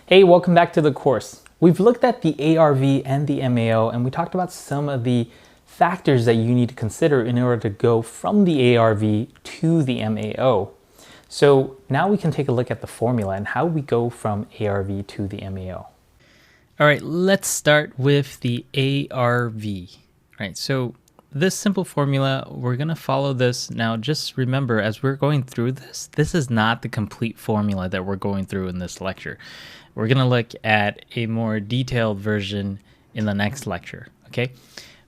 Hey, welcome back to the course. We've looked at the ARV and the MAO, and we talked about some of the factors that you need to consider in order to go from the ARV to the MAO. So now we can take a look at the formula and how we go from ARV to the MAO. All right, let's start with the ARV. All right, so this simple formula, we're going to follow this. Now, just remember, as we're going through this, this is not the complete formula that we're going through in this lecture. We're going to look at a more detailed version in the next lecture, okay?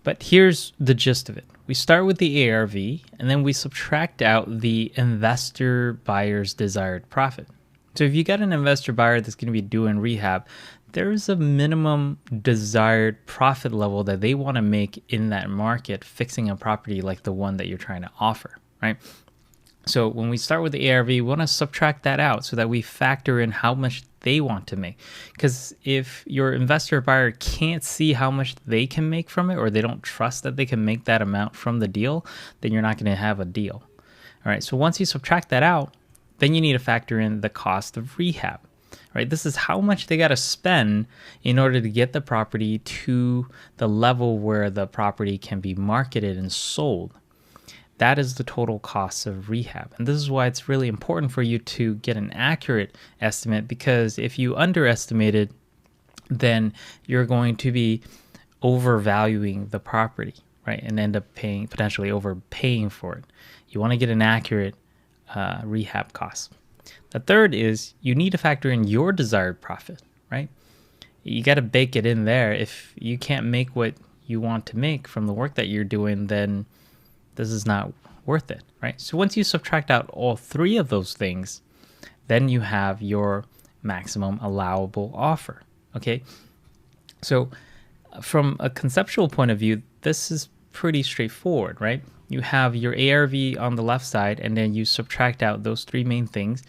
But here's the gist of it. We start with the ARV, and then we subtract out the investor buyer's desired profit. So if you got an investor buyer that's going to be doing rehab, there's a minimum desired profit level that they want to make in that market fixing a property like the one that you're trying to offer, right? So when we start with the ARV, we want to subtract that out so that we factor in how much they want to make. Because if your investor buyer can't see how much they can make from it, or they don't trust that they can make that amount from the deal, then you're not going to have a deal. All right, so once you subtract that out, then you need to factor in the cost of rehab. Right, this is how much they got to spend in order to get the property to the level where the property can be marketed and sold. That is the total cost of rehab. And this is why it's really important for you to get an accurate estimate, because if you underestimate it, then you're going to be overvaluing the property, right, and end up potentially overpaying for it. You want to get an accurate rehab cost. The third is you need to factor in your desired profit, right? You got to bake it in there. If you can't make what you want to make from the work that you're doing, then this is not worth it, right? So once you subtract out all three of those things, then you have your maximum allowable offer, okay? So from a conceptual point of view, this is pretty straightforward, right? You have your ARV on the left side, and then you subtract out those three main things,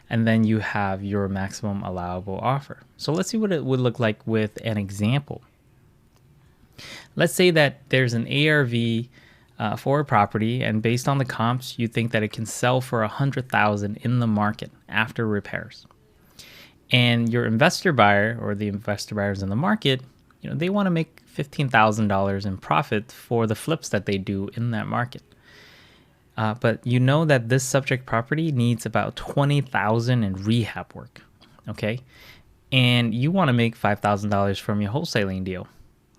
and then you have your maximum allowable offer. So let's see what it would look like with an example. Let's say that there's an ARV for a property, and based on the comps, you think that it can sell for $100,000 in the market after repairs. And your investor buyer, or the investor buyers in the market, they want to make $15,000 in profit for the flips that they do in that market. But you know that this subject property needs about $20,000 in rehab work, okay? And you want to make $5,000 from your wholesaling deal.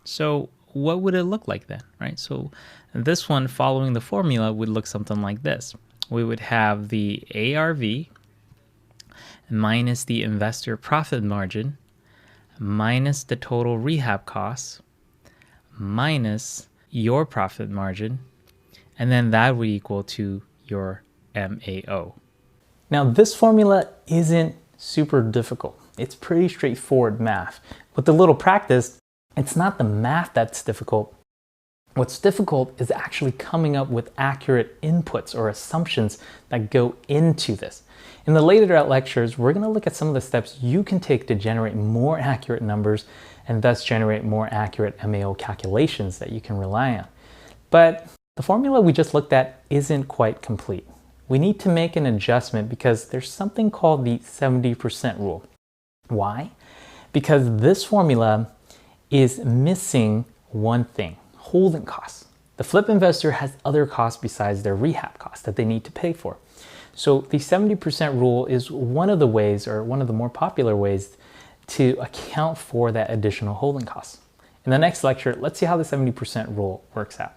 So what would it look like then, right? So this one, following the formula, would look something like this. We would have the ARV minus the investor profit margin minus the total rehab costs minus your profit margin, and then that would equal to your MAO. Now this formula isn't super difficult. It's pretty straightforward math. With a little practice, it's not the math that's difficult. What's difficult is actually coming up with accurate inputs or assumptions that go into this. In the later lectures, we're going to look at some of the steps you can take to generate more accurate numbers and thus generate more accurate MAO calculations that you can rely on. But the formula we just looked at isn't quite complete. We need to make an adjustment because there's something called the 70% rule. Why? Because this formula is missing one thing: holding costs. The flip investor has other costs besides their rehab costs that they need to pay for. So the 70% rule is one of the ways, or one of the more popular ways, to account for that additional holding costs. In the next lecture, let's see how the 70% rule works out.